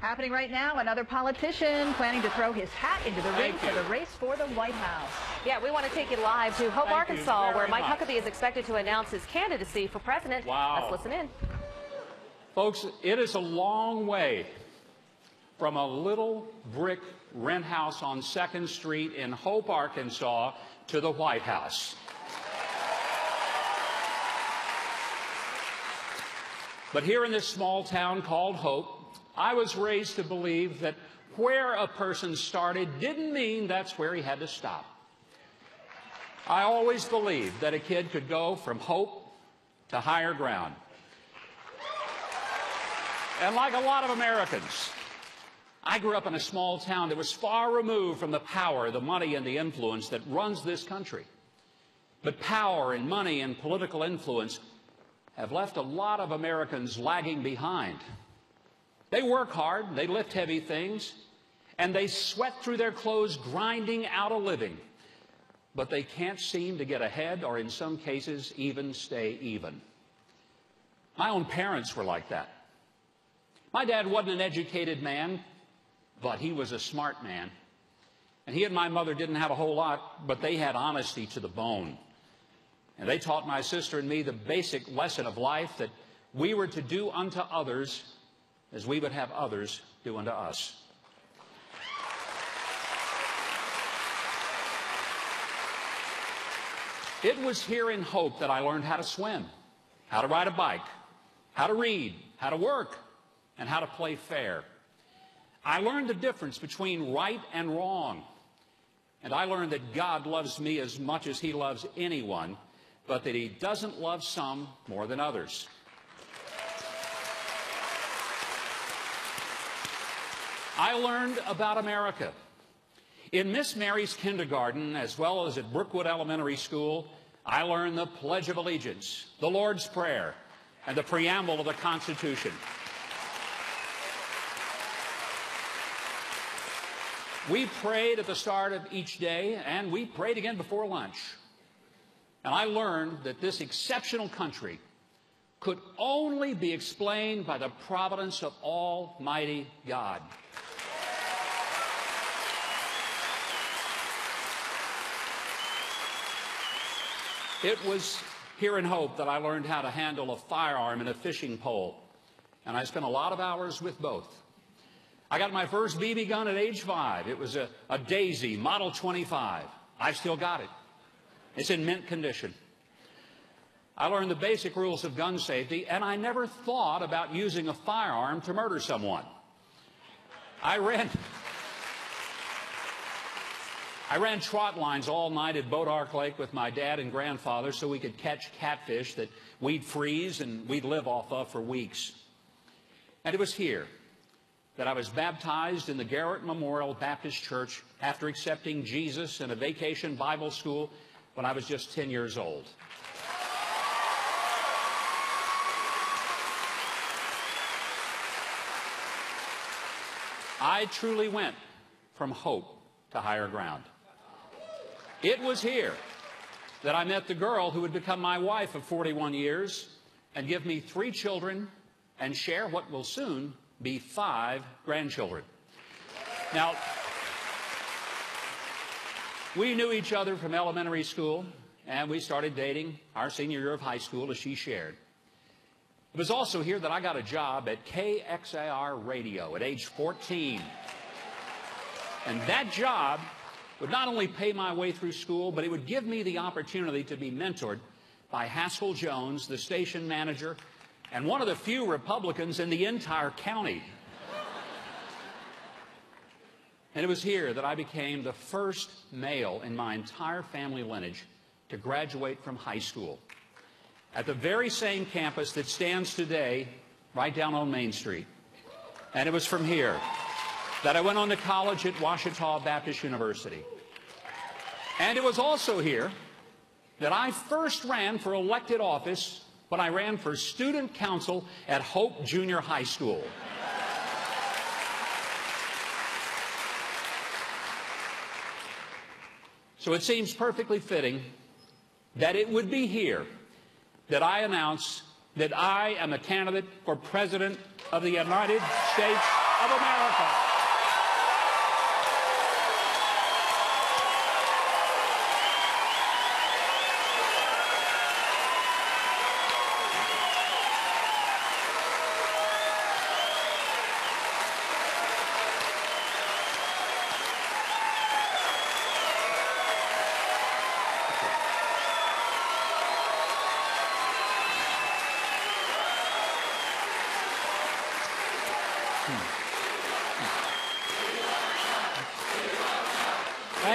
Happening right now, another politician planning to throw his hat into the ring for the race for the White House. Yeah, we want to take you live to Hope, Arkansas, where Mike Huckabee is expected to announce his candidacy for president. Wow. Let's listen in. Folks, it is a long way from a little brick rent house on 2nd Street in Hope, Arkansas, to the White House. But here in this small town called Hope, I was raised to believe that where a person started didn't mean that's where he had to stop. I always believed that a kid could go from hope to higher ground. And like a lot of Americans, I grew up in a small town that was far removed from the power, the money, and the influence that runs this country. But power and money and political influence have left a lot of Americans lagging behind. They work hard, they lift heavy things, and they sweat through their clothes grinding out a living. But they can't seem to get ahead, or in some cases, even stay even. My own parents were like that. My dad wasn't an educated man, but he was a smart man. And he and my mother didn't have a whole lot, but they had honesty to the bone. And they taught my sister and me the basic lesson of life, that we were to do unto others as we would have others do unto us. It was here in Hope that I learned how to swim, how to ride a bike, how to read, how to work, and how to play fair. I learned the difference between right and wrong. And I learned that God loves me as much as he loves anyone, but that he doesn't love some more than others. I learned about America. In Miss Mary's kindergarten, as well as at Brookwood Elementary School, I learned the Pledge of Allegiance, the Lord's Prayer, and the preamble of the Constitution. We prayed at the start of each day, and we prayed again before lunch. And I learned that this exceptional country could only be explained by the providence of Almighty God. It was here in Hope that I learned how to handle a firearm and a fishing pole, and I spent a lot of hours with both. I got my first BB gun at age 5. It was a Daisy Model 25. I've still got it. It's in mint condition. I learned the basic rules of gun safety, and I never thought about using a firearm to murder someone. I ran trot lines all night at Boat Ark Lake with my dad and grandfather so we could catch catfish that we'd freeze and we'd live off of for weeks. And it was here that I was baptized in the Garrett Memorial Baptist Church after accepting Jesus in a vacation Bible school when I was just 10 years old. I truly went from hope to higher ground. It was here that I met the girl who would become my wife of 41 years and give me 3 children and share what will soon be 5 grandchildren. Now, we knew each other from elementary school, and we started dating our senior year of high school, as she shared. It was also here that I got a job at KXAR Radio at age 14. And that job would not only pay my way through school, but it would give me the opportunity to be mentored by Haskell Jones, the station manager, and one of the few Republicans in the entire county. And it was here that I became the first male in my entire family lineage to graduate from high school at the very same campus that stands today right down on Main Street. And it was from here that I went on to college at Ouachita Baptist University. And it was also here that I first ran for elected office when I ran for student council at Hope Junior High School. So it seems perfectly fitting that it would be here that I announce that I am a candidate for President of the United States of America.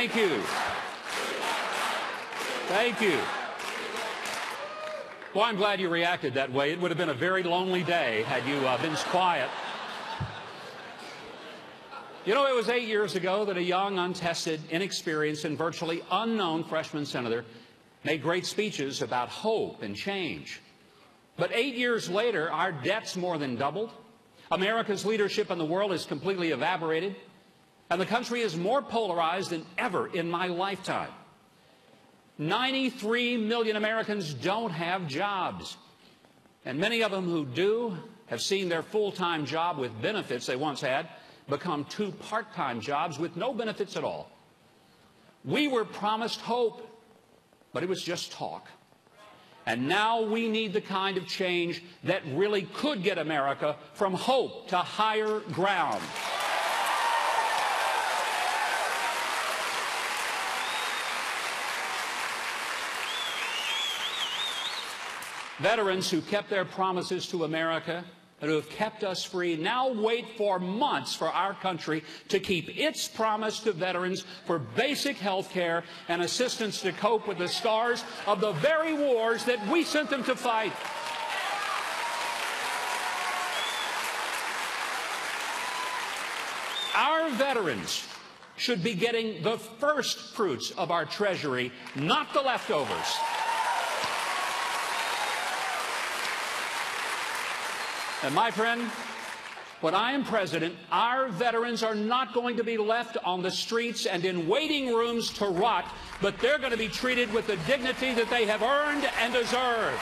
Thank you. Thank you. Well, I'm glad you reacted that way. It would have been a very lonely day had you been quiet. You know, it was 8 years ago that a young, untested, inexperienced, and virtually unknown freshman senator made great speeches about hope and change. But 8 years later, our debt's more than doubled. America's leadership in the world has completely evaporated. And the country is more polarized than ever in my lifetime. 93 million Americans don't have jobs. And many of them who do have seen their full-time job with benefits they once had become 2 part-time jobs with no benefits at all. We were promised hope, but it was just talk. And now we need the kind of change that really could get America from hope to higher ground. Veterans who kept their promises to America and who have kept us free now wait for months for our country to keep its promise to veterans for basic health care and assistance to cope with the scars of the very wars that we sent them to fight. Our veterans should be getting the first fruits of our treasury, not the leftovers. And my friend, when I am president, our veterans are not going to be left on the streets and in waiting rooms to rot, but they're going to be treated with the dignity that they have earned and deserve.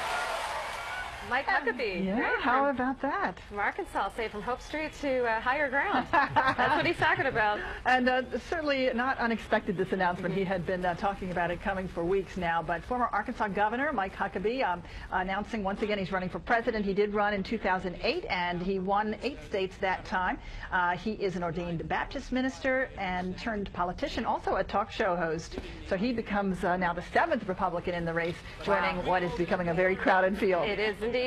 Mike Huckabee. Yeah, right? how about that? From Arkansas, say from Hope Street to higher ground. That's what he's talking about. And certainly not unexpected, this announcement. He had been talking about it coming for weeks now. But former Arkansas Governor Mike Huckabee announcing once again he's running for president. He did run in 2008, and he won 8 states that time. He is an ordained Baptist minister and turned politician, also a talk show host. So he becomes now the 7th Republican in the race, joining what is becoming a very crowded field. It is indeed.